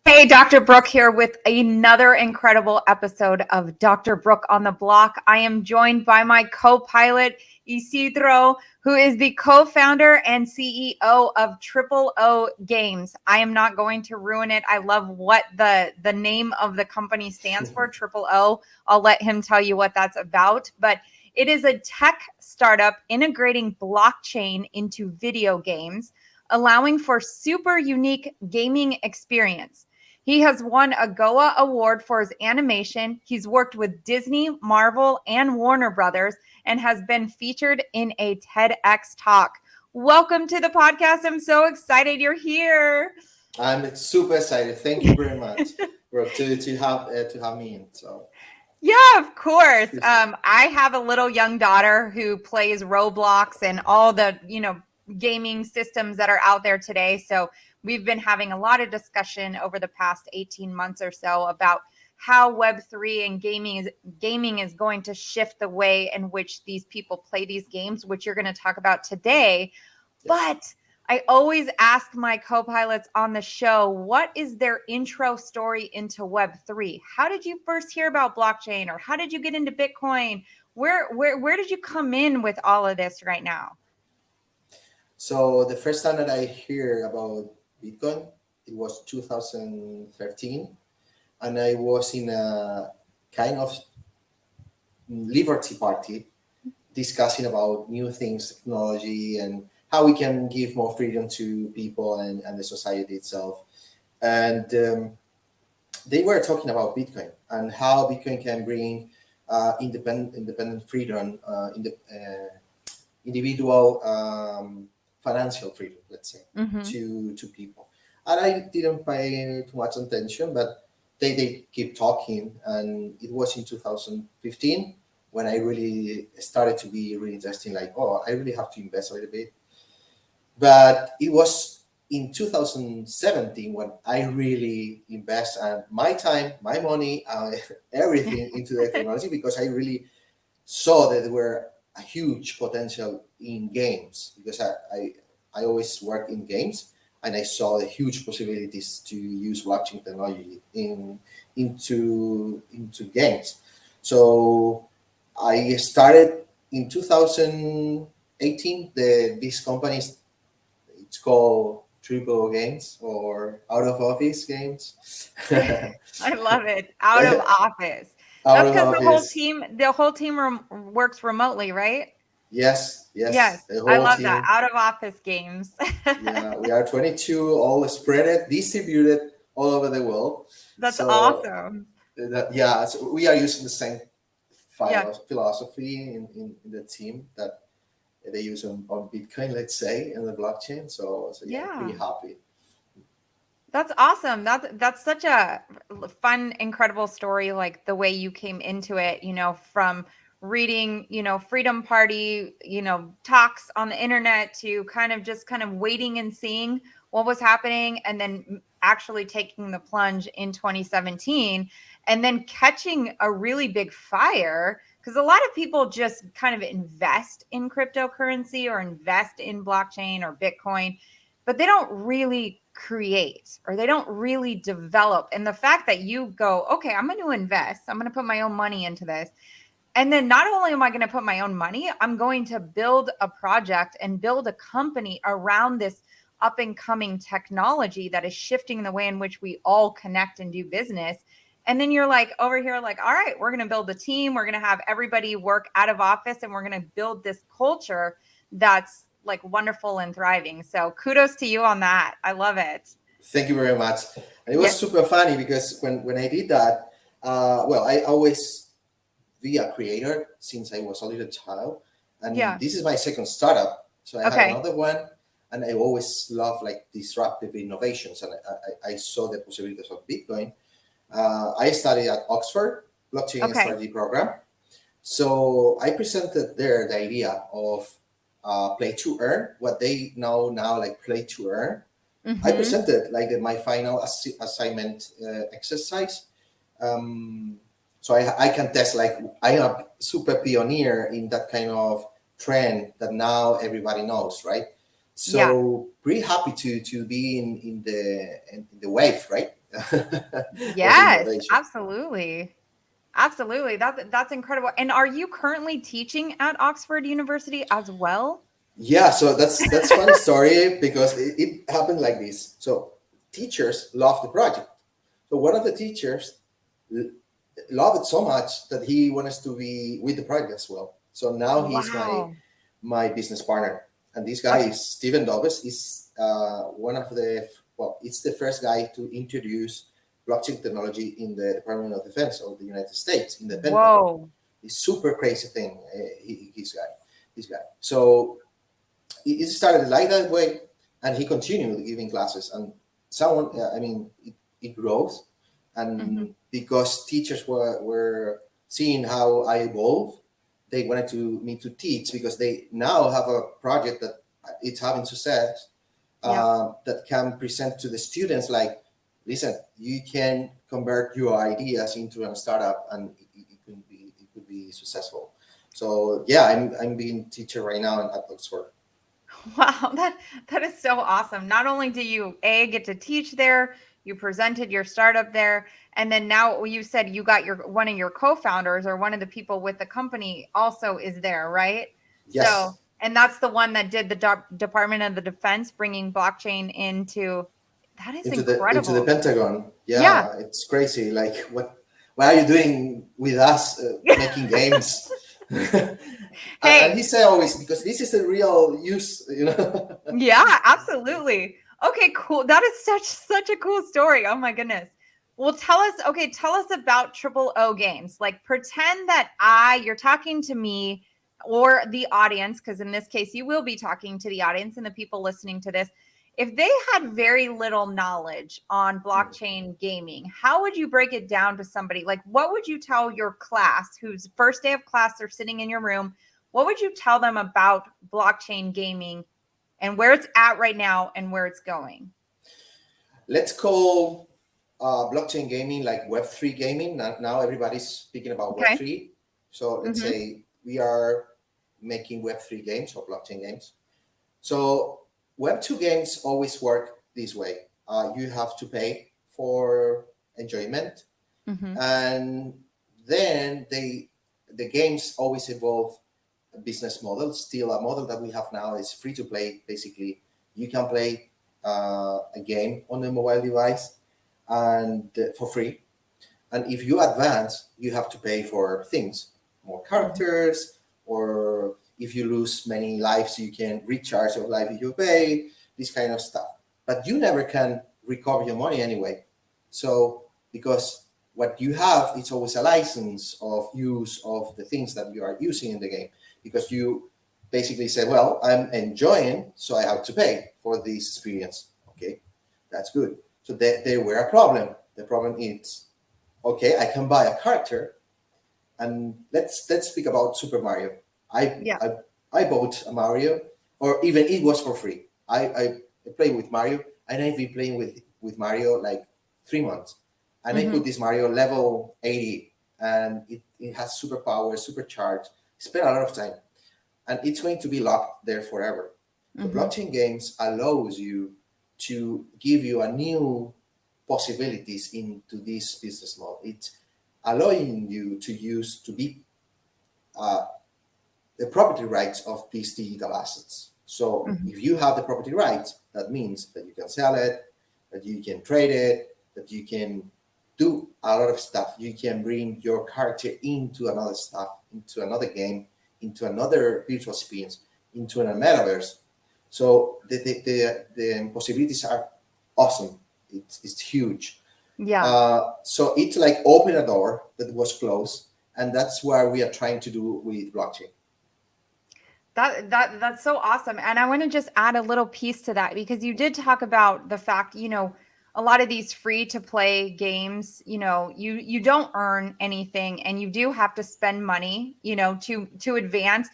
Hey, Dr. Brook here with another incredible episode of Dr. Brook on the Block. I am joined by my co-pilot, Isidro, who is the co-founder and CEO of Triple O Games. I am not going to ruin it. I love what the name of the company stands for, Triple O. I'll let him tell you what that's about. But it is a tech startup integrating blockchain into video games, allowing for super unique gaming experience. He has won a Goa Award for his animation. He's worked with Disney, Marvel, and Warner Brothers, and has been featured in a TEDx Talk. Welcome to the podcast. I'm so excited you're here. I'm super excited. Thank you very much, Brook, to have me in. So. Yeah, of course. I have a little young daughter who plays Roblox and all the, gaming systems that are out there today. So we've been having a lot of discussion over the past 18 months or so about how Web3 and gaming is going to shift the way in which these people play these games, which you're going to talk about today. Yes. But I always ask my co-pilots on the show, what is their intro story into Web3? How did you first hear about blockchain, or how did you get into Bitcoin? Where did you come in with all of this right now? So the first time that I hear about Bitcoin, it was 2013, and I was in a kind of liberty party discussing about new things, technology, and how we can give more freedom to people and the society itself. And they were talking about Bitcoin and how Bitcoin can bring independent freedom, individual financial freedom, let's say, to people. And I didn't pay too much attention, but they keep talking. And it was in 2015 when I really started to be really interesting, like, oh, I really have to invest a little bit. But it was in 2017 when I really invest my time, my money, everything into the technology, because I really saw that there were a huge potential in games, because I always work in games, and I saw the huge possibilities to use blockchain technology into games. So I started in 2018. This company, it's called Triple Games, or Out of Office Games. I love it. Out of Office. That's because the whole team works remotely, right? Yes. I love that. Out of Office Games. Yeah, we are 22, all spread, distributed all over the world. That's awesome. So we are using the same philosophy in the team that they use on Bitcoin, let's say, in the blockchain. So pretty happy. That's awesome. That's such a fun, incredible story. Like the way you came into it, from reading, Freedom Party, talks on the internet, to kind of waiting and seeing what was happening, and then actually taking the plunge in 2017, and then catching a really big fire. Because a lot of people just kind of invest in cryptocurrency or invest in blockchain or Bitcoin, but they don't really create, or they don't really develop. And the fact that you go, okay, I'm going to invest, I'm going to put my own money into this. And then not only am I going to put my own money, I'm going to build a project and build a company around this up and coming technology that is shifting the way in which we all connect and do business. And then you're like over here, like, all right, we're going to build a team. We're going to have everybody work out of office, and we're going to build this culture that's like wonderful and thriving. So kudos to you on that. I love it. Thank you very much. And it was super funny because when I did that, I always be a creator since I was a little child. And this is my second startup. So I had another one, and I always love like disruptive innovations. And I saw the possibilities of Bitcoin. I studied at Oxford, blockchain strategy program. So I presented there the idea of play to earn, what they know now like play to earn. I presented like my final assignment exercise. So I can test, like, I am a super pioneer in that kind of trend that now everybody knows, right? So pretty happy to be in the wave, right? of Yes, innovation. absolutely. Absolutely. That's incredible. And are you currently teaching at Oxford University as well? Yeah, so that's funny story because it happened like this. So teachers love the project. So one of the teachers l- loved it so much that he wants to be with the project as well. So now he's Wow. my business partner, and this guy Okay. is Stephen Dobbs. Is one of the it's the first guy to introduce blockchain technology in the Department of Defense of the United States in the Pentagon. Whoa. It's super crazy thing. This guy. So it started like that way, and he continued giving classes. And someone, I mean, it grows, Hmm. and because teachers were seeing how I evolve, they wanted to me to teach because they now have a project that it's having success, Yep. that can present to the students like, listen, you can convert your ideas into a startup, and it could be successful. So yeah, I'm being teacher right now at Oxford. Wow, that is so awesome. Not only do you get to teach there, you presented your startup there, and then now you said you got your one of your co-founders or one of the people with the company also is there, right? So, Yes, and that's the one that did the Department of the Defense bringing blockchain into. That is into the incredible. Pentagon. Yeah. Yeah, it's crazy. Like what are you doing with us making games? And he Hey, said always because this is a real use, you know. yeah, absolutely. Okay, cool. That is such a cool story. Oh my goodness. Well, tell us about Triple O games. Like pretend that you're talking to me or the audience, because in this case you will be talking to the audience and the people listening to this. If they had very little knowledge on blockchain gaming, how would you break it down to somebody? Like what would you tell your class whose first day of class they're sitting in your room? What would you tell them about blockchain gaming and where it's at right now and where it's going? Let's call blockchain gaming like Web3 gaming. Now everybody's speaking about Okay. Web3. So let's Mm-hmm. say we are making Web3 games or blockchain games. So Web2 games always work this way. You have to pay for enjoyment, Mm-hmm. and then the games always evolve a business model. Still, a model that we have now is free to play. Basically, you can play a game on a mobile device and for free. And if you advance, you have to pay for things, more Mm-hmm. characters, or if you lose many lives, you can recharge your life if you pay, this kind of stuff. But you never can recover your money anyway. So, because what you have is always a license of use of the things that you are using in the game, because you basically say, well, I'm enjoying, so I have to pay for this experience. Okay, that's good. So there were a problem. The problem is, okay, I can buy a character, and let's speak about Super Mario. I Yeah. I, I bought a Mario, or even it was for free. I play with Mario, and I've been playing with Mario like 3 months, and I Mm-hmm. put this Mario level 80, and it has superpower, supercharged. Spend a lot of time, and it's going to be locked there forever. So Mm-hmm. blockchain games allows you to give you a new possibilities into this business model. It's allowing you to use to be uh, the property rights of these digital assets. So Mm-hmm. if you have the property rights, that means that you can sell it, that you can trade it, that you can do a lot of stuff. You can bring your character into another stuff, into another game, into another virtual experience, into a metaverse. So the possibilities are awesome. It's huge. Yeah. So it's like open a door that was closed, and that's what we are trying to do with blockchain. That's so awesome. And I want to just add a little piece to that because you did talk about the fact, a lot of these free to play games, you don't earn anything and you do have to spend money, to advance.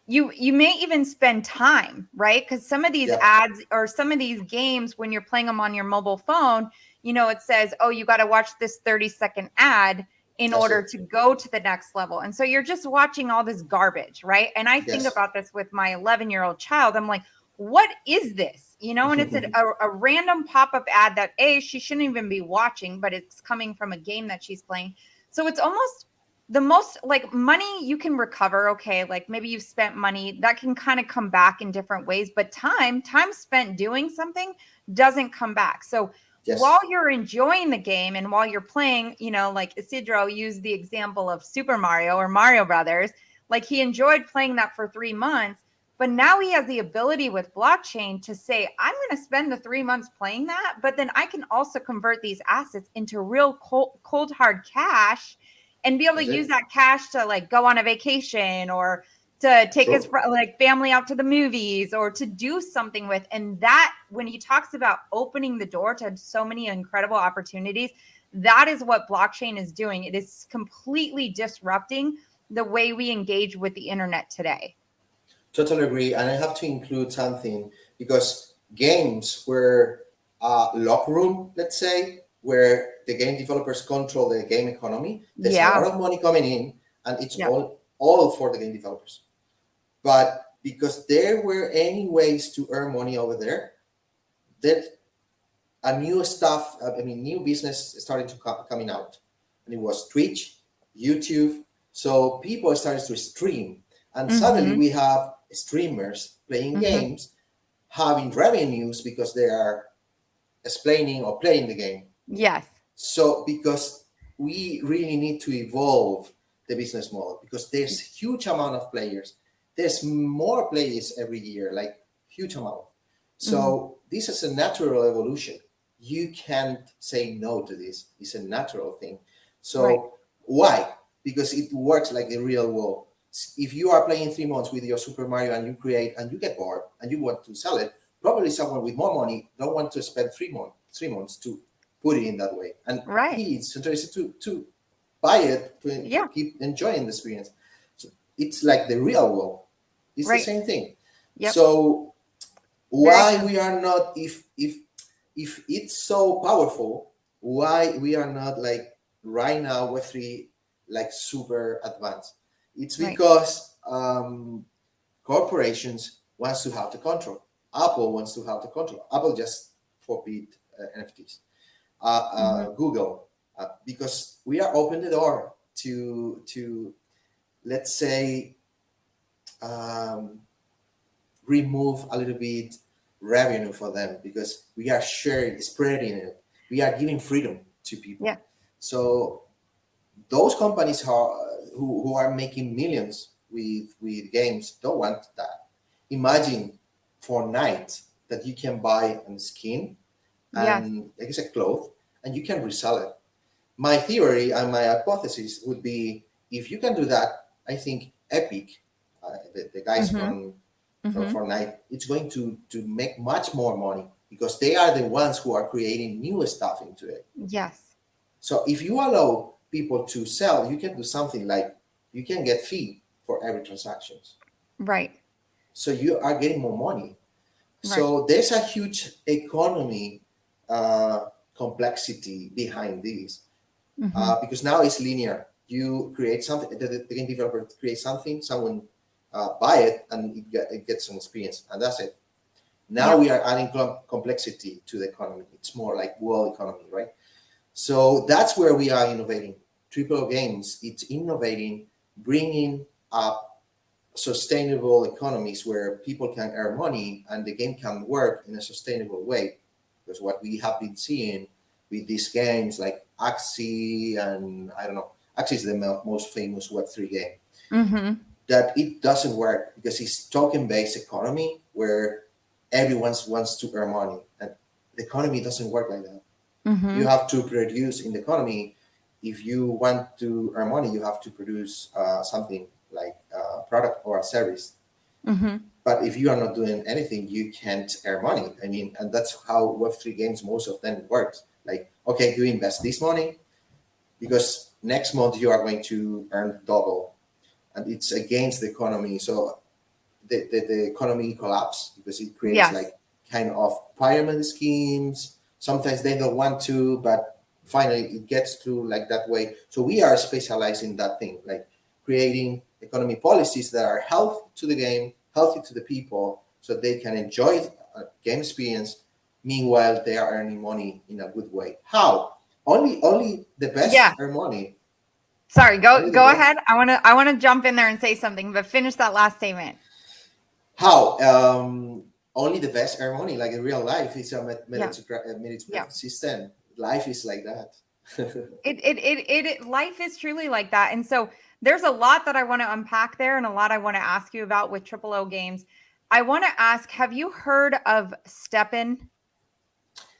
You may even spend time, right? Because some of these Yeah, ads or some of these games, when you're playing them on your mobile phone, it says, oh, you got to watch this 30-second ad in that's order it. to go to the next level. And so you're just watching all this garbage, right? And I think Yes. about this with my 11-year-old child. I'm like, what is this? And it's a random pop-up ad that she shouldn't even be watching, but it's coming from a game that she's playing. So it's almost the most like money you can recover. Okay. Like maybe you've spent money that can kind of come back in different ways, but time spent doing something doesn't come back. So while you're enjoying the game and while you're playing, like Isidro used the example of Super Mario or Mario Brothers, like he enjoyed playing that for 3 months, but now he has the ability with blockchain to say, I'm going to spend the 3 months playing that, but then I can also convert these assets into real cold hard cash and be able to use that cash to like go on a vacation or to take his like family out to the movies or to do something with. And that, when he talks about opening the door to so many incredible opportunities, that is what blockchain is doing. It is completely disrupting the way we engage with the internet today. Totally agree. And I have to include something, because games were a locker room, let's say, where the game developers control the game economy. There's a lot of money coming in, and it's all for the game developers. But because there were any ways to earn money over there, that a new new business started to coming out, and it was Twitch, YouTube. So people started to stream, and suddenly we have streamers playing games, having revenues because they are explaining or playing the game. Yes. So because we really need to evolve the business model, because there's huge amount of players. There's more players every year, like huge amount. So this is a natural evolution. You can't say no to this. It's a natural thing. So why? Because it works like the real world. If you are playing 3 months with your Super Mario and you create and you get bored and you want to sell it, probably someone with more money don't want to spend 3 months to put it in that way. And he's interested to buy it to keep enjoying the experience. So it's like the real world. It's the same thing. So why we are not, if it's so powerful, why we are not like right now Web3 like super advanced? It's because corporations wants to have the control. Apple wants to have the control. Apple just forbid NFTs. Google, because we are open the door to let's say remove a little bit revenue for them, because we are spreading it. We are giving freedom to people. So those companies who are making millions with games don't want that. Imagine Fortnite, that you can buy a skin and like I said, clothes, and you can resell it. My theory and my hypothesis would be, if you can do that, I think Epic, the guys from Fortnite, it's going to make much more money, because they are the ones who are creating new stuff into it. Yes. So if you allow people to sell, you can do something like you can get fee for every transactions. Right. So you are getting more money. So there's a huge economy complexity behind this, because now it's linear. You create something, the game developer creates something, someone buy it, and it gets some experience, and that's it. Now we are adding complexity to the economy. It's more like world economy, right? So that's where we are innovating. Triple Games, it's innovating, bringing up sustainable economies where people can earn money and the game can work in a sustainable way. Because what we have been seeing with these games like Axie, and I don't know, Axie is the most famous Web3 game, that it doesn't work, because it's token-based economy where everyone wants to earn money, and the economy doesn't work like that. You have to produce in the economy. If you want to earn money, you have to produce something like a product or a service. But if you are not doing anything, you can't earn money. I mean, and that's how Web3 games, most of them works. Like, okay, you invest this money because next month you are going to earn double, and it's against the economy. So the economy collapse, because it creates like kind of pyramid schemes. Sometimes they don't want to, but finally it gets to like that way. So we are specializing that thing, like creating economy policies that are healthy to the game, healthy to the people, so they can enjoy a game experience. Meanwhile, they are earning money in a good way. How? Only the best Yeah. earn money. Sorry, Only the go best. ahead. I want to jump in there and say something, but finish that last statement. How? Only the best earn money. Like in real life, it's a Yeah. Yeah. meritocratic system. Life is like that. Life is truly like that. And so there's a lot that I want to unpack there and a lot I want to ask you about with Triple O games. I want to ask, have you heard of Steppen?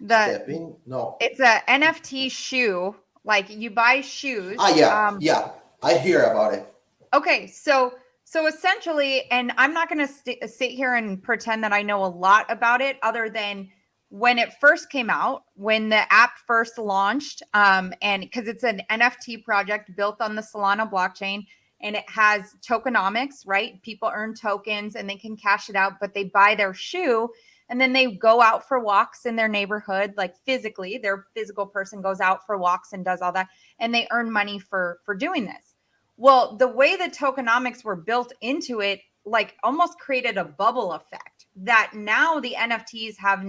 The Stepping? No. It's a NFT shoe. Like you buy shoes. Yeah. I hear about it. Okay, so essentially, and I'm not going to sit here and pretend that I know a lot about it, other than when it first came out, when the app first launched, and because it's an NFT project built on the Solana blockchain, and it has tokenomics, right? People earn tokens and they can cash it out, but they buy their shoe and then they go out for walks in their neighborhood, like physically, their physical person goes out for walks and does all that, and they earn money for doing this. Well, the way the tokenomics were built into it, like almost created a bubble effect that now the NFTs have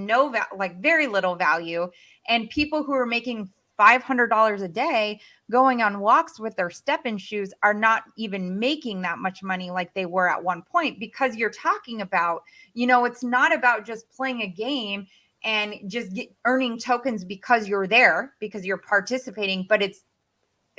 like very little value. And people who are making $500 a day going on walks with their step-in shoes are not even making that much money like they were at one point, because you're talking about, it's not about just playing a game and just earning tokens because you're there, because you're participating, but it's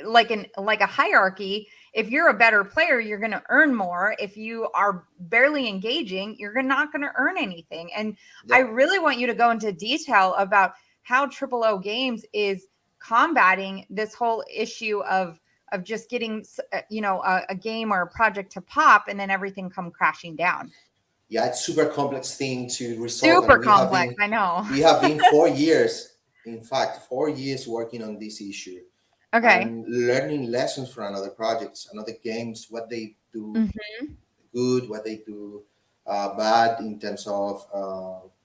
like a hierarchy. If you're a better player, you're going to earn more. If you are barely engaging, you're not going to earn anything. And I really want you to go into detail about how Triple O Games is combating this whole issue of just getting a game or a project to pop and then everything come crashing down. Yeah, it's super complex thing to resolve. Super And complex, I know. we have been 4 years, in fact, 4 years working on this issue. Okay. And learning lessons from other projects and other games, what they do good, what they do bad in terms of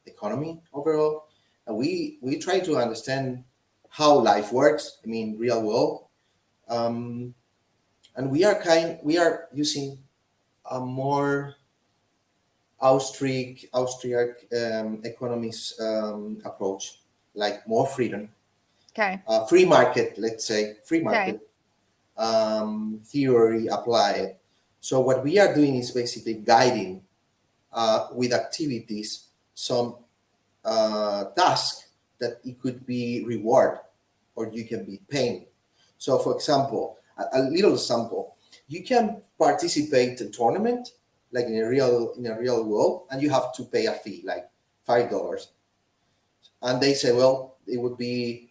economy overall. And we try to understand how life works. I mean, real world. And we are using a more Austriac economics approach, like more freedom. Okay. Free market, let's say, free market theory applied. So what we are doing is basically guiding with activities some task that it could be reward or you can be paying. So for example, a little example, you can participate in a tournament like in a real world, and you have to pay a fee like $5. And they say, well, it would be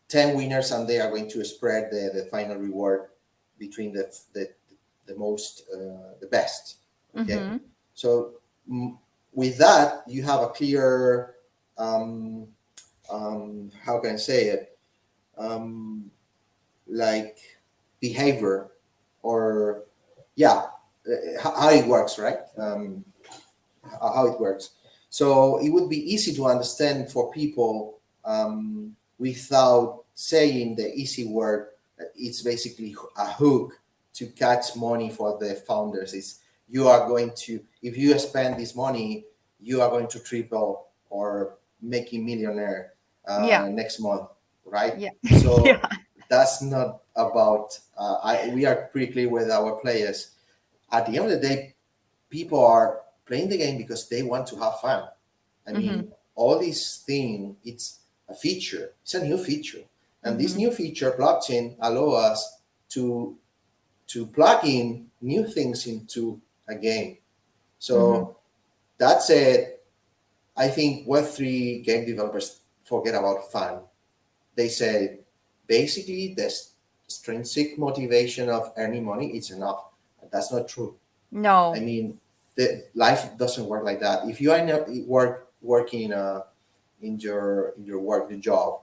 10 winners, and they are going to spread the final reward between the most the best. Okay, so with that you have a clear how can I say it, like behavior, or how it works, right? How it works. So it would be easy to understand for people without saying the easy word. It's basically a hook to catch money for the founders. Is you are going to, if you spend this money, you are going to triple or making millionaire next month, right? Yeah. So that's not about. We are pretty clear with our players. At the end of the day, people are playing the game because they want to have fun. I mean, all these things, it's a feature. It's a new feature. And this new feature, blockchain, allow us to plug in new things into a game. So that's it. I think Web3 game developers forget about fun. They say, basically, the extrinsic motivation of earning money is enough. That's not true. No. I mean, the life doesn't work like that. If you are working in your work, your job,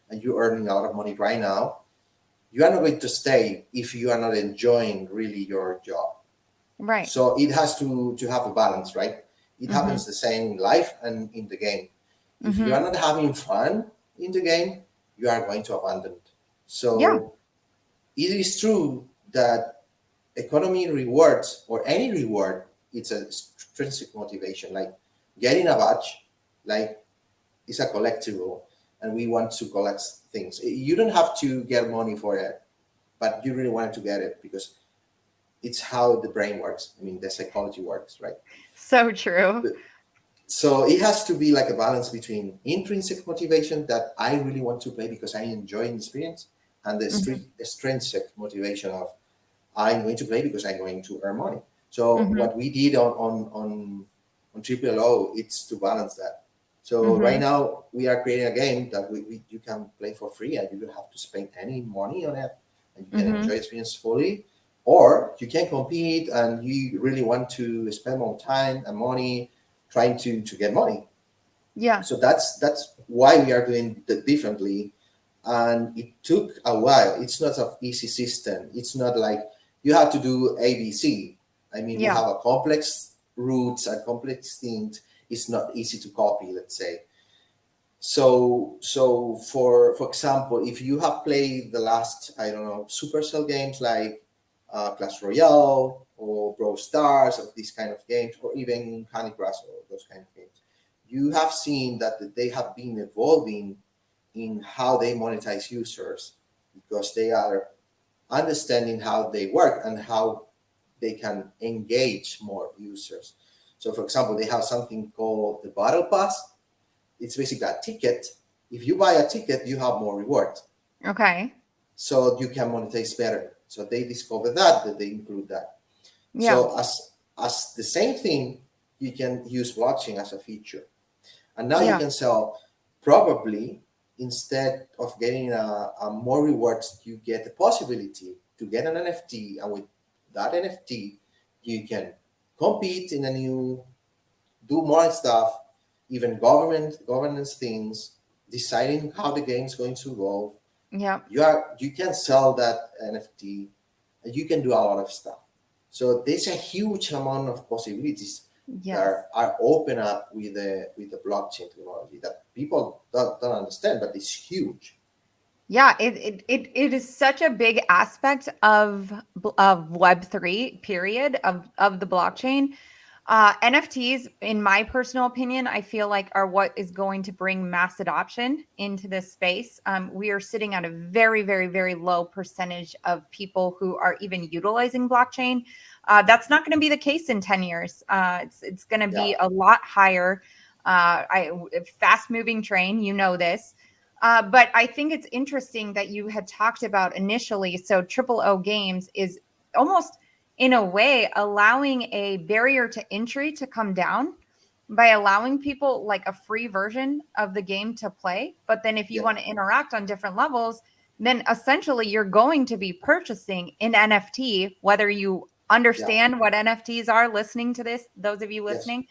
and you're earning a lot of money right now, you are not going to stay if you are not enjoying really your job. Right. So it has to have a balance, right? It happens the same in life and in the game. If you are not having fun in the game, you are going to abandon it. So it is true that economy rewards, or any reward, it's a intrinsic motivation, like getting a badge, like it's a collectible, and we want to collect things. You don't have to get money for it, but you really wanted to get it because it's how the brain works. I mean, the psychology works, right? So true. So it has to be like a balance between intrinsic motivation that I really want to play because I enjoy the experience, and the Mhm. extrinsic motivation of I'm going to play because I'm going to earn money. So Mhm. what we did on Triple O, it's to balance that. So right Mhm. now we are creating a game that you can play for free and you don't have to spend any money on it, and you can enjoy Mhm. the experience fully. Or you can compete and you really want to spend more time and money trying to get money. Yeah. So that's why we are doing it differently, and it took a while. It's not an easy system. It's not like you have to do ABC. I mean, we Yeah. have a complex roots and complex things. It's not easy to copy, let's say. So for example, if you have played the last, I don't know, Supercell games like Clash Royale or Brawl Stars or these kind of games, or even Candy Crush or those kind of games, you have seen that they have been evolving in how they monetize users because they are understanding how they work and how they can engage more users. So, for example, they have something called the Battle Pass. It's basically a ticket. If you buy a ticket, you have more rewards. Okay. So you can monetize better. So they discover that they include that. Yeah. So as the same thing, you can use blockchain as a feature. And now you Yeah. can sell probably instead of getting a more rewards, you get the possibility to get an NFT. And with that NFT, you can compete in a new do more stuff, even governance things, deciding how the game is going to evolve. Yeah. You can sell that NFT, and you can do a lot of stuff. So there's a huge amount of possibilities that Yes. are open up with the blockchain technology that people don't understand, but it's huge. Yeah, it is such a big aspect of Web3 period of the blockchain. NFTs, in my personal opinion, I feel like are what is going to bring mass adoption into this space. We are sitting at a very, very, very low percentage of people who are even utilizing blockchain. That's not going to be the case in 10 years. It's going to Yeah, be a lot higher. Fast moving train, you know this. But I think it's interesting that you had talked about initially. So Triple O Games is almost in a way allowing a barrier to entry to come down by allowing people like a free version of the game to play. But then if you yeah, want to interact on different levels, then essentially you're going to be purchasing an NFT, whether you yeah, understand what NFTs are listening to this, those of you yes, listening,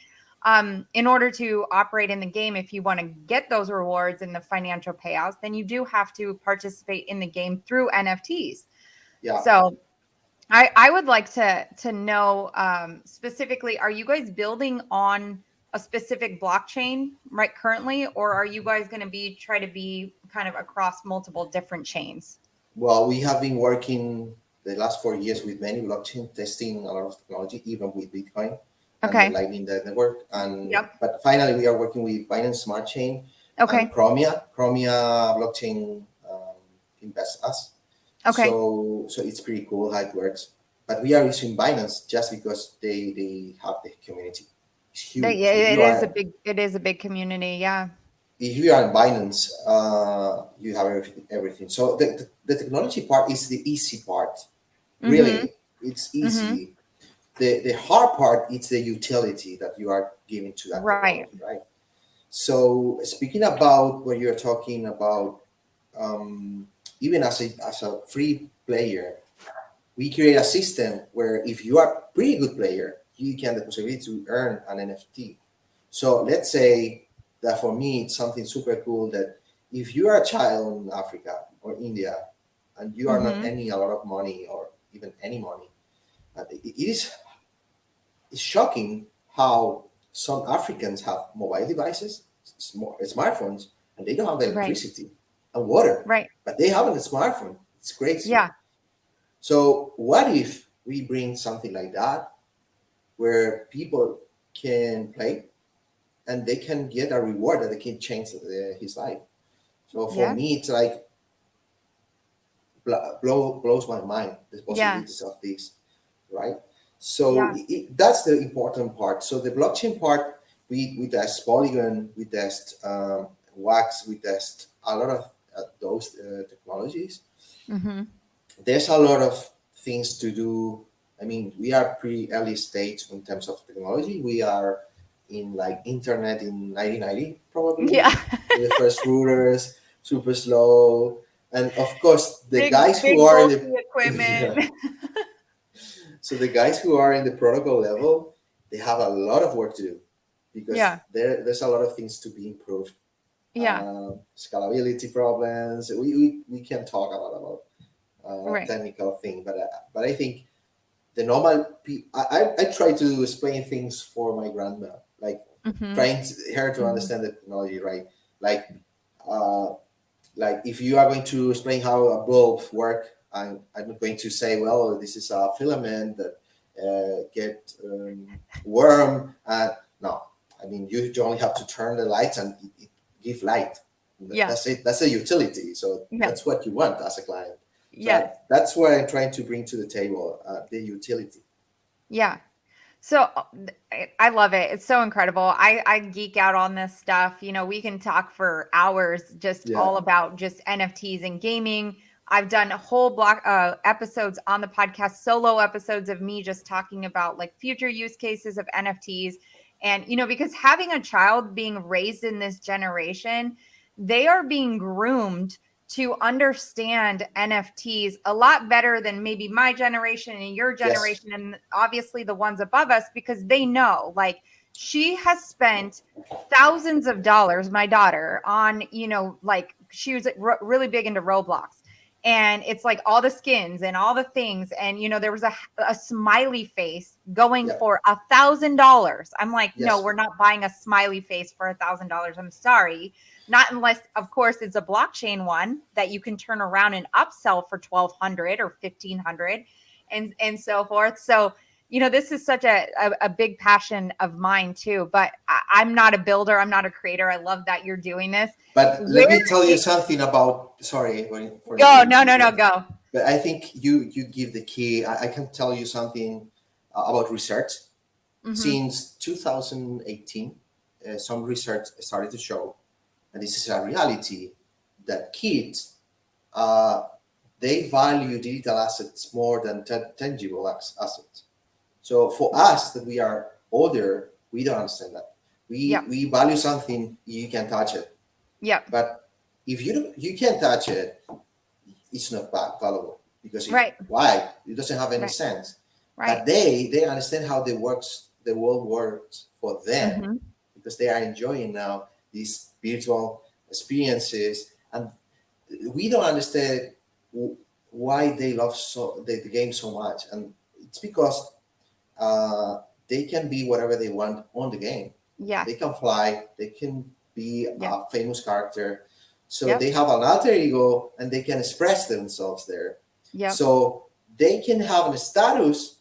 in order to operate in the game, if you want to get those rewards and the financial payouts, then you do have to participate in the game through NFTs. yeah. So I would like to know specifically, are you guys building on a specific blockchain right currently, or are you guys going to be try to be kind of across multiple different chains? Well, we have been working the last 4 years with many blockchain, testing a lot of technology, even with Bitcoin and the Okay. Lightning Network. And Yep. but finally, we are working with Binance Smart Chain and Okay. Chromia. Chromia blockchain invests us. Okay. So it's pretty cool how it works. But we are using Binance just because they have the community. It's Yeah, huge. If you are it is a big community. Yeah. if you are in Binance, you have everything. Everything. So the technology part is the easy part. Mm-hmm. Really, it's Mm-hmm. easy. The hard part is the utility that you are giving to that Right. technology, right? So speaking about what you're talking about, um, even as a free player, we create a system where if you are a pretty good player, you can the possibility to earn an NFT. So let's say that for me it's something super cool that if you are a child in Africa or India and you are not Mm-hmm. earning a lot of money or even any money, it is it's shocking how some Africans have mobile devices, smartphones, and they don't have Right. electricity and water, Right. but they have a smartphone. It's crazy. Yeah. So what if we bring something like that where people can play and they can get a reward that they can change his life. So for Yeah. me, it's like blows my mind the Yeah. possibilities of this, right? So Yeah. that's the important part. So the blockchain part, we test Polygon, we test Wax, we test a lot of those technologies. Mm-hmm. There's a lot of things to do. I mean, we are pretty early stage in terms of technology. We are in like internet in 1990 probably Yeah. with the first routers, super slow, and of course the guys who Big are in bulky the equipment. yeah. So the guys who are in the protocol level, they have a lot of work to do because Yeah. there's a lot of things to be improved. Yeah. Scalability problems. We can talk about Right. technical thing, but I think the normal I try to explain things for my grandma, like Mm-hmm. trying her to Mm-hmm. understand the technology, right? Like uh, like if you are going to explain how a bulb work, I'm not going to say, well, this is a filament that get warm. No, I mean you only have to turn the lights and it give light. Yeah. That's it. That's a utility. So Yes. that's what you want as a client. So Yes. that's what I'm trying to bring to the table, the utility. Yeah. So I love it. It's so incredible. I geek out on this stuff. We can talk for hours just Yeah. all about just NFTs and gaming. I've done a whole block episodes on the podcast, solo episodes of me just talking about like future use cases of NFTs. And because having a child being raised in this generation, they are being groomed to understand NFTs a lot better than maybe my generation and your Yes. generation, and obviously the ones above us, because they know, like, she has spent thousands of dollars, my daughter, on, like, she was really big into Roblox. And it's like all the skins and all the things. And, there was a smiley face going Yeah. for $1,000. I'm like, no, Yes. we're not buying a smiley face for $1,000. I'm sorry. Not unless, of course, it's a blockchain one that you can turn around and upsell for 1,200 or 1,500 and so forth. So, this is such a big passion of mine too, but I'm not a builder. I'm not a creator. I love that you're doing this. But let Where me tell you it, something about. Sorry for go, no, no, interrupting. no, go. But I think you give the key. I can tell you something about research. Mm-hmm. Since 2018, some research started to show, and this is a reality, that kids uh, they value digital assets more than tangible assets. So for us that we are older, we don't understand that. Yep. We value something you can touch it, Yep. but if you can't touch it, it's not valuable because Right. why? It doesn't have any Right. sense. Right. But they understand how the world works for them Mm-hmm. because they are enjoying now these virtual experiences, and we don't understand why they love the game so much, and it's because uh, they can be whatever they want on the game. Yes. They can fly. They can be Yes. a famous character. So Yep. they have an alter ego and they can express themselves there. Yep. So they can have a status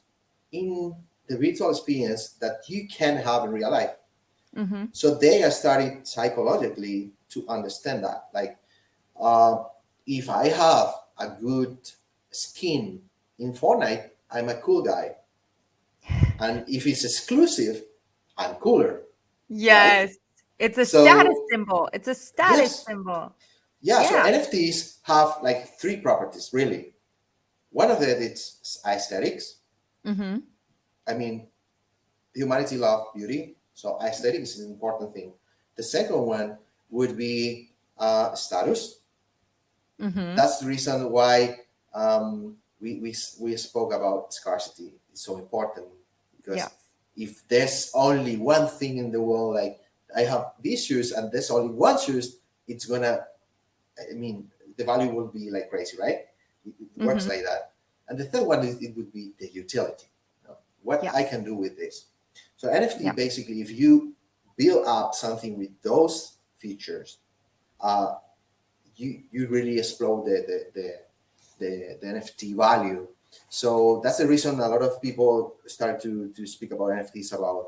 in the virtual experience that you can have in real life. Mm-hmm. So they are starting psychologically to understand that. Like, uh, if I have a good skin in Fortnite, I'm a cool guy. And if it's exclusive, I'm cooler, right? Yes. It's a status So symbol. It's a status yes, symbol. yeah. So Yeah. NFTs have like three properties really. One of it is aesthetics. Mm-hmm. I mean, humanity love beauty, so aesthetics is an important thing. The second one would be status. Mm-hmm. That's the reason why we spoke about scarcity. It's so important because Yes. if there's only one thing in the world, like I have these shoes and there's only one shoes, it's gonna. I mean, the value will be like crazy, right? It works Mm-hmm. like that. And the third one is it would be the utility. What I Yes. can do with this. So NFT Yeah. basically, if you build up something with those features, uh, you really explode the NFT value So that's the reason a lot of people start to speak about NFTs, about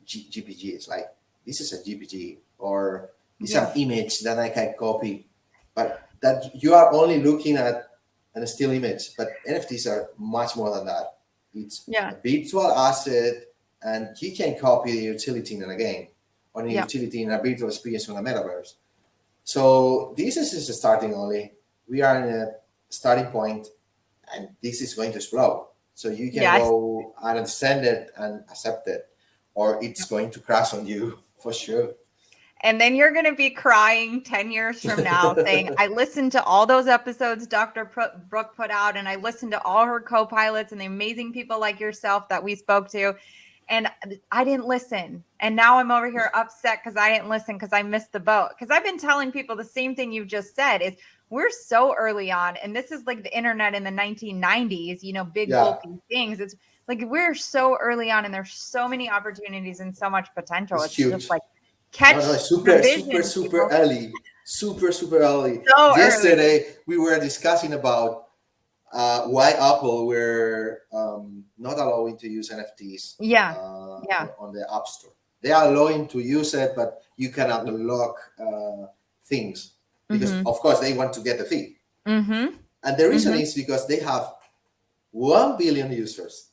GPG. It's like, this is a GPG, or it's an image that I can copy, but that you are only looking at a still image. But NFTs are much more than that. It's a virtual asset, and you can copy the utility in a game, or the utility in a virtual experience on a metaverse. So this is starting only. We are in a starting point, and this is going to explode. So you can go and understand it and accept it, or it's going to crash on you for sure. And then you're going to be crying 10 years from now saying, I listened to all those episodes Dr. Brook put out, and I listened to all her co-pilots and the amazing people like yourself that we spoke to, and I didn't listen. And now I'm over here upset because I didn't listen, because I missed the boat. Because I've been telling people the same thing you just said, is we're so early on. And this is like the internet in the 1990s, big bulky things. It's like we're so early on, and there's so many opportunities and so much potential. It's huge. Just like catch super early. Super early. So yesterday we were discussing about why Apple were not allowing to use NFTs on the App Store. They are allowing to use it, but you cannot unlock things because of course they want to get the fee. And the reason is because they have 1 billion users,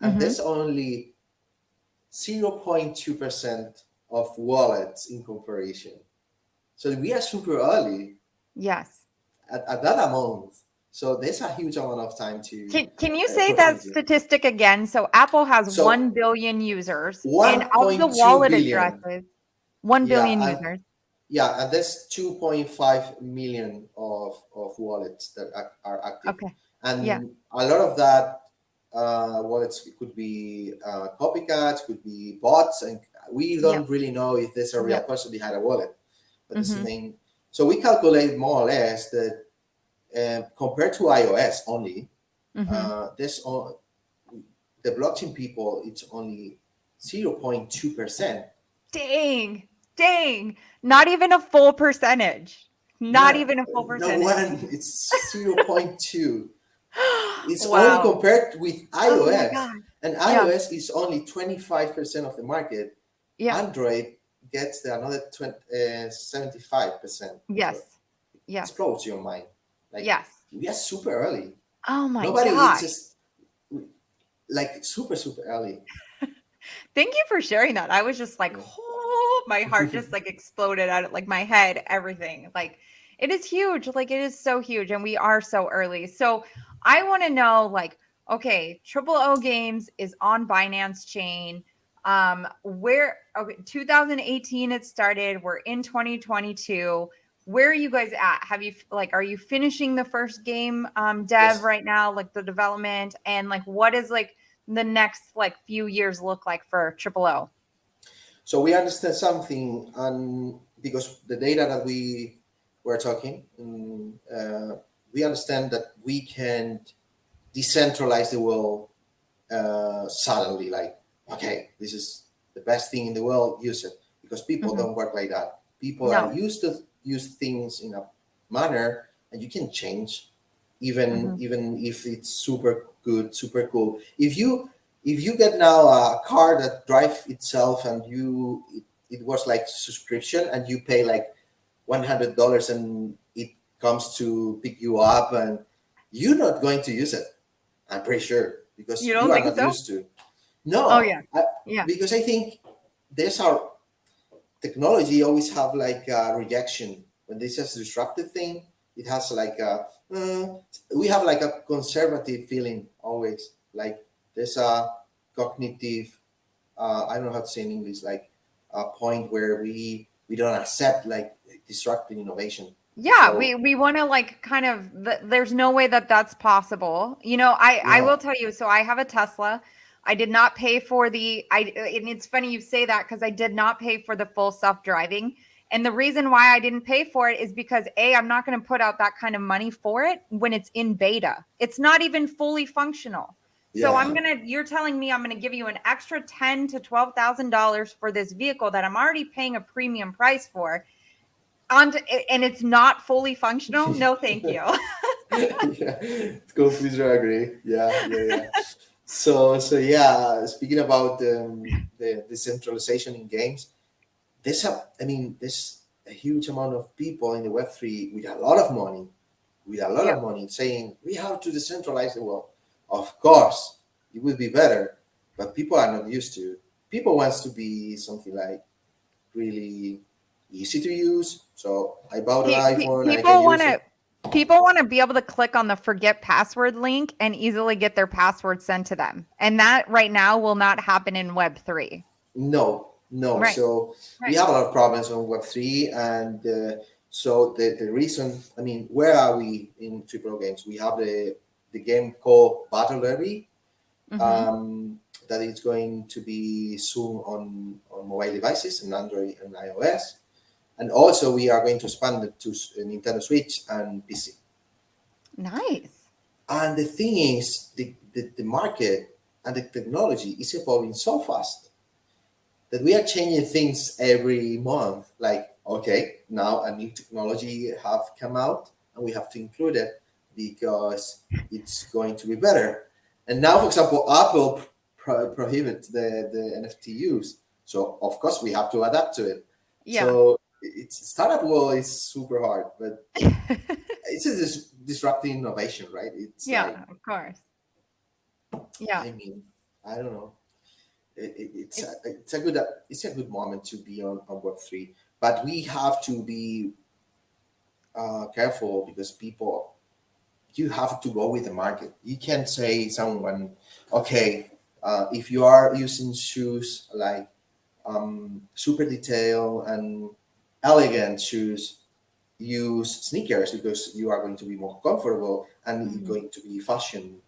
and there's only 0.2% of wallets in comparison. So we are super early. Yes. At that amount. So there's a huge amount of time to. Can you say that statistic again? So Apple has 1 billion users, and of the wallet addresses, 1 billion users. Yeah, and there's 2.5 million of wallets that are active. Okay. And a lot of that wallets could be copycats, could be bots, and we don't really know if there's a real person behind a wallet. But this is the main. So we calculate more or less that compared to iOS only, there's the blockchain people, it's only 0.2%. Dang. Not even a full percentage. Not even a full percentage. No one, it's 0.2. It's only compared with iOS. And iOS is only 25% of the market. Android gets another 75%. Yes. So it explodes your mind. Like, we are super early. Oh my God. It's just like super early. Thank you for sharing that. I was just like, my heart just like exploded out of like my head, everything. Like it is huge. Like it is so huge, and we are so early. So I want to know, like, okay, Triple O Games is on Binance chain. 2018 it started. We're in 2022. Where are you guys at? Are you finishing the first game dev right now, like the development, and like what is like the next like few years look like for Triple O? So we understand something, and because the data that we were talking, we understand that we can decentralize the world suddenly. Like, okay, this is the best thing in the world, use it, because people don't work like that. People are used to use things in a manner, and you can change even if it's super good, super cool. If you get now a car that drives itself, and it was like subscription, and you pay like $100 and it comes to pick you up, and you're not going to use it, I'm pretty sure, because you are not used to. No. Because I think there's our technology always have like a rejection. When this is a disruptive thing, it has like we have like a conservative feeling always. Like there's a cognitive, I don't know how to say in English, like a point where we don't accept like disruptive innovation. Yeah, so, we want to like kind of, there's no way that that's possible. I will tell you, so I have a Tesla. I did not pay for and it's funny you say that, because I did not pay for the full self-driving. And the reason why I didn't pay for it is because I'm not going to put out that kind of money for it when it's in beta. It's not even fully functional. So you're telling me I'm going to give you an extra $10,000 to $12,000 for this vehicle that I'm already paying a premium price for. And it's not fully functional. No, thank you. Yeah, completely agree. Yeah. So yeah, speaking about the decentralization in games, there's a huge amount of people in the Web3 with a lot of money, Yep. saying we have to decentralize the world. Of course, it would be better, but people are not used to. People wants to be something like really easy to use. So I bought an iPhone, I can People want use it. to people want to be able to click on the forget password link and easily get their password sent to them. And that right now will not happen in Web3. No. Right. So we Right. have a lot of problems on Web3, and so the reason, where are we in AAA games? We have the game called Battle Levy, Mm-hmm. that is going to be soon on mobile devices, on Android and iOS, and also we are going to expand it to Nintendo Switch and PC. Nice. And the thing is, the market and the technology is evolving so fast that we are changing things every month. Like, okay, now a new technology have come out and we have to include it because it's going to be better. And now, for example, Apple prohibits the NFT use. So of course we have to adapt to it. Yeah. So it's startup world is super hard, but it's a disrupting innovation, right? It's like, Yeah, of course. Yeah. I mean, I don't know. It's It's it's a good moment to be on Web3, but we have to be careful because people, you have to go with the market. You can't say someone, okay, if you are using shoes like super detailed and elegant shoes, use sneakers because you are going to be more comfortable and it's mhm. going to be fashion.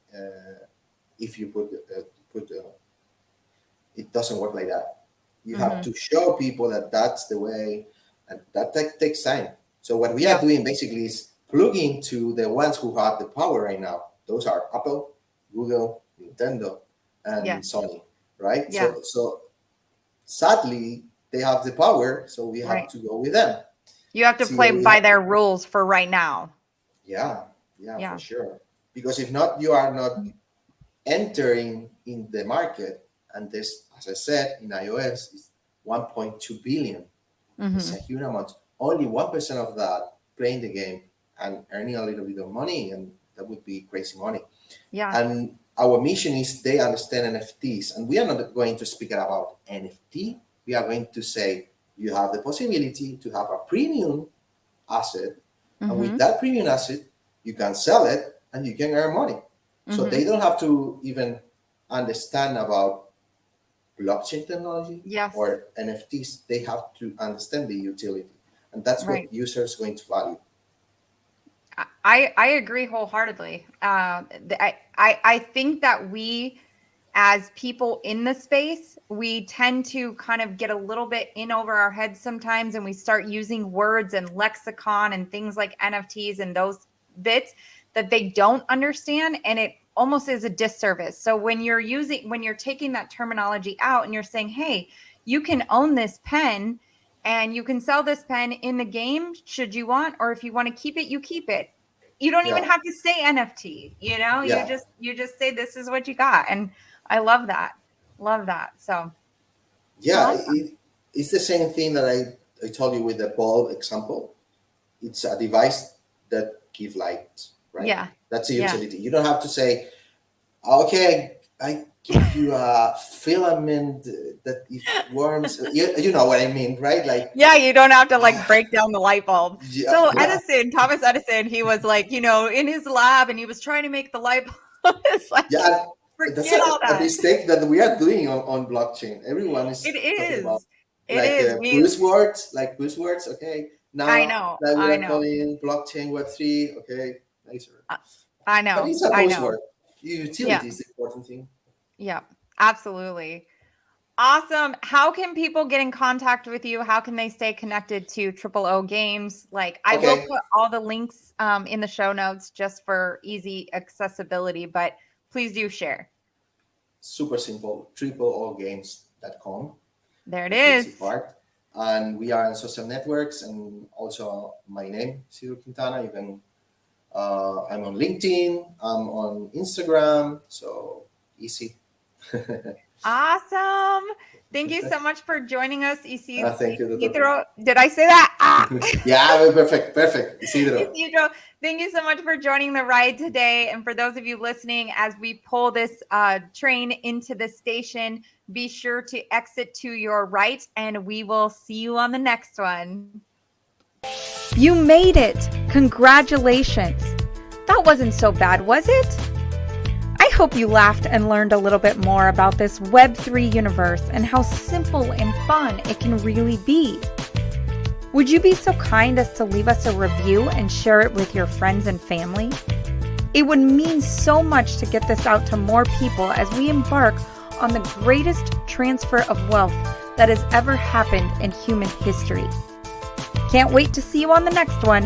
If you put it doesn't work like that. You have Mhm. to show people that that's the way, and that takes time. So what we are Yeah. doing basically is plugging to the ones who have the power right now. Those are Apple, Google, Nintendo, and Yeah. Sony, right? Yeah. So sadly, they have the power, so we have Right. to go with them. You have to See, play we by have, their rules for right now. yeah, for Yeah. sure. Because if not, you are not Mm. entering in the market. And this, as I said, in iOS is 1.2 billion. It's a Mhm. huge amount. Only 1% of that playing the game and earning a little bit of money, and that would be crazy money. Yeah. And our mission is they understand NFTs, and we are not going to speak about NFT. We are going to say you have the possibility to have a premium asset, and with Mhm. that premium asset, you can sell it and you can earn money. So they Mhm. don't have to even understand about blockchain technology Yes. or NFTs. They have to understand the utility, and that's what Right. users are going to value. I agree wholeheartedly. I think that we, as people in the space, we tend to kind of get a little bit in over our heads sometimes, and we start using words and lexicon and things like NFTs and those bits that they don't understand, and it almost is a disservice. So when you're taking that terminology out and you're saying, "Hey, you can own this pen." And you can sell this pen in the game should you want, or if you want to keep it, you keep it. You don't even Yeah, have to say NFT, yeah, you just say this is what you got. And I love that. Love that. So yeah. awesome. It's the same thing that I told you with the bulb example. It's a device that give light, right? Yeah. That's a Yeah. utility. You don't have to say, okay, I give you a filament that if worms, you know what I mean, right? Like, Yeah, you don't have to like break down the light bulb. yeah, So yeah, Edison, Thomas Edison, he was like, in his lab and he was trying to make the light bulb. It's like, yeah. That's forget all a that. mistake that we are doing on blockchain. Everyone It is talking about is. It like is. buzzwords. Okay, I now know. that we I are know. calling blockchain Web3. Okay, nicer. I I But know. it's a I know. buzzword. Yeah. Utility is the important thing. Yeah. Absolutely. Awesome. How can people get in contact with you? How can they stay connected to Triple O Games? Like, I will Okay, put all the links in the show notes just for easy accessibility, but please do share. super simple. TripleOgames.com. There it That's the is. easy part. And we are on social networks, and also my name, Isidro Quintana. You can I'm on LinkedIn. I'm on Instagram. So easy. Awesome. Thank you so much for joining us, Isidro. Thank you, Dr. Isidro. Did I say that? Yeah, perfect. Isidro. Isidro, thank you so much for joining the ride today. And for those of you listening, as we pull this train into the station, be sure to exit to your right, and we will see you on the next one. You made it. Congratulations. That wasn't so bad, was it? I hope you laughed and learned a little bit more about this Web3 universe and how simple and fun it can really be. Would you be so kind as to leave us a review and share it with your friends and family? It would mean so much to get this out to more people as we embark on the greatest transfer of wealth that has ever happened in human history. Can't wait to see you on the next one.